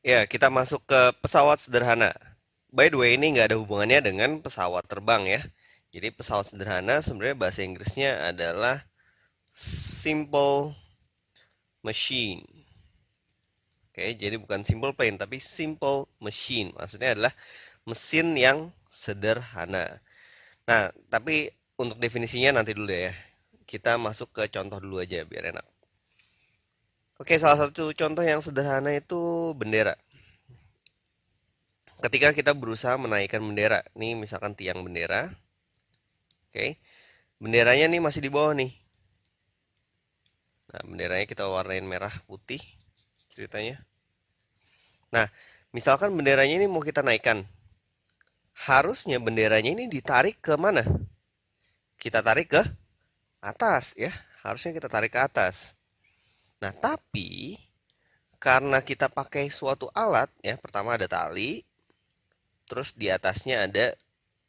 Ya, kita masuk ke pesawat sederhana. By the way, ini nggak ada hubungannya dengan pesawat terbang ya. Jadi pesawat sederhana sebenarnya bahasa Inggrisnya adalah simple machine. Oke, jadi bukan simple plane, tapi simple machine. Maksudnya adalah mesin yang sederhana. Nah, tapi untuk definisinya nanti dulu ya. Kita masuk ke contoh dulu aja biar enak. Oke, salah satu contoh yang sederhana itu bendera. Ketika kita berusaha menaikkan bendera, nih misalkan tiang bendera, oke, benderanya nih masih di bawah nih. Nah, benderanya kita warnain merah putih ceritanya. Nah, misalkan benderanya ini mau kita naikkan, harusnya benderanya ini ditarik ke mana? Kita tarik ke atas ya, harusnya kita tarik ke atas. Nah, tapi karena kita pakai suatu alat ya, pertama ada tali, terus di atasnya ada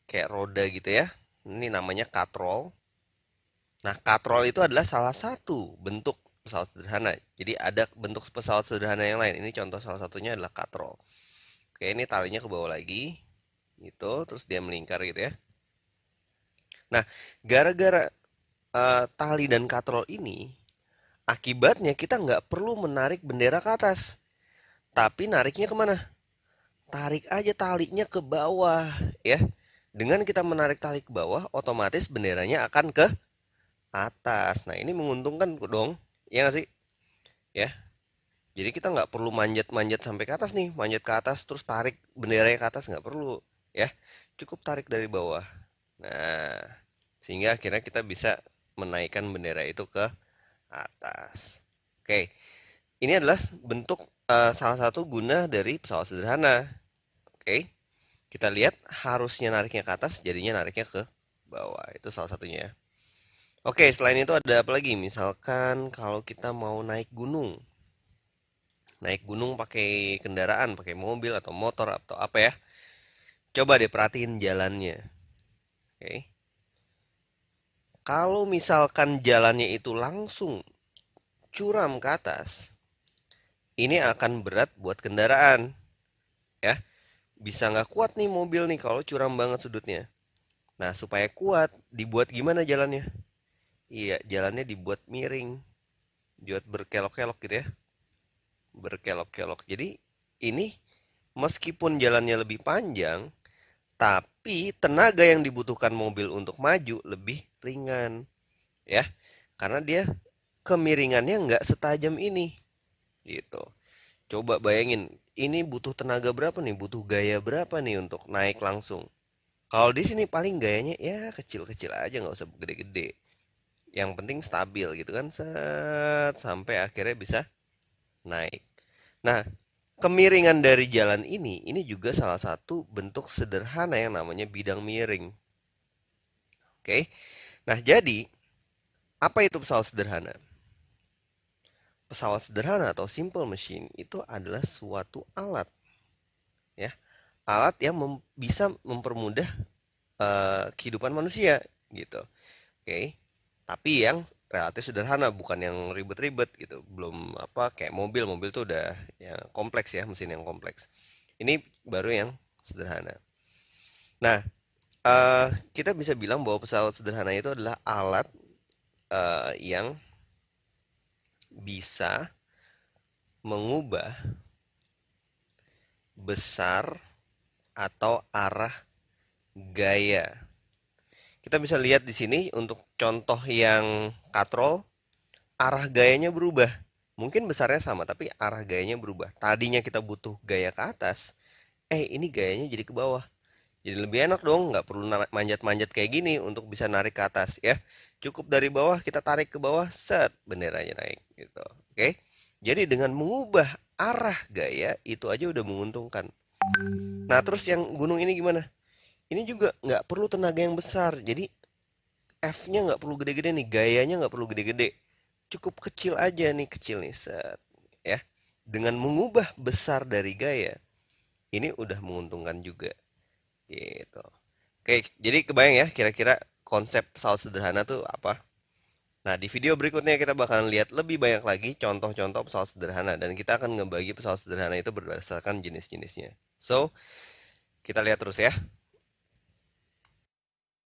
kayak roda gitu ya. Ini namanya katrol. Nah, katrol itu adalah salah satu bentuk pesawat sederhana. Jadi ada bentuk pesawat sederhana yang lain. Ini contoh salah satunya adalah katrol. Oke, ini talinya ke bawah lagi, gitu, terus dia melingkar gitu ya. Nah, gara-gara tali dan katrol ini, akibatnya kita nggak perlu menarik bendera ke atas, tapi nariknya kemana? Tarik aja talinya ke bawah, ya. Dengan kita menarik tali ke bawah, otomatis benderanya akan ke atas. Nah, ini menguntungkan dong, ya nggak sih? Ya, jadi kita nggak perlu manjat-manjat sampai ke atas nih, manjat ke atas terus tarik benderanya ke atas nggak perlu, ya. Cukup tarik dari bawah. Nah, sehingga akhirnya kita bisa menaikkan bendera itu ke atas. Oke, ini adalah bentuk salah satu guna dari pesawat sederhana. Oke, kita lihat harusnya nariknya ke atas, jadinya nariknya ke bawah. Itu salah satunya. Oke, selain itu ada apa lagi? Misalkan kalau kita mau naik gunung. Naik gunung pakai kendaraan, pakai mobil atau motor atau apa ya. Coba deh perhatiin jalannya. Oke. Kalau misalkan jalannya itu langsung curam ke atas, ini akan berat buat kendaraan. Ya, bisa nggak kuat nih mobil nih kalau curam banget sudutnya. Nah, supaya kuat, dibuat gimana jalannya? Iya, jalannya dibuat miring, dibuat berkelok-kelok gitu ya, berkelok-kelok. Jadi ini meskipun jalannya lebih panjang, tapi tenaga yang dibutuhkan mobil untuk maju lebih ringan, ya, karena dia kemiringannya nggak setajam ini, gitu. Coba bayangin, ini butuh tenaga berapa nih? Butuh gaya berapa nih untuk naik langsung? Kalau di sini paling gayanya ya kecil-kecil aja, nggak usah gede-gede. Yang penting stabil gitu kan, set sampai akhirnya bisa naik. Nah, kemiringan dari jalan ini juga salah satu bentuk sederhana yang namanya bidang miring. Oke, nah jadi apa itu pesawat sederhana? Pesawat sederhana atau simple machine itu adalah suatu alat, ya, alat yang bisa mempermudah kehidupan manusia gitu. Oke. Tapi yang relatif sederhana, bukan yang ribet-ribet gitu. Belum apa kayak mobil, mobil tuh udah yang kompleks ya, mesin yang kompleks. Ini baru yang sederhana. Nah, kita bisa bilang bahwa pesawat sederhana itu adalah alat yang bisa mengubah besar atau arah gaya. Kita bisa lihat di sini untuk contoh yang katrol, arah gayanya berubah. Mungkin besarnya sama, tapi arah gayanya berubah. Tadinya kita butuh gaya ke atas, ini gayanya jadi ke bawah. Jadi lebih enak dong, nggak perlu manjat-manjat kayak gini untuk bisa narik ke atas ya. Cukup dari bawah kita tarik ke bawah, set benderanya naik gitu. Oke. Jadi dengan mengubah arah gaya itu aja udah menguntungkan. Nah, terus yang gunung ini gimana? Ini juga nggak perlu tenaga yang besar. Jadi F-nya nggak perlu gede-gede nih, gayanya nggak perlu gede-gede. Cukup kecil aja nih, kecil nih, set. Ya. Dengan mengubah besar dari gaya, ini udah menguntungkan juga. Gitu. Oke, jadi kebayang ya kira-kira konsep pesawat sederhana tuh apa? Nah, di video berikutnya kita bakalan lihat lebih banyak lagi contoh-contoh pesawat sederhana dan kita akan ngebagi pesawat sederhana itu berdasarkan jenis-jenisnya. So, kita lihat terus ya.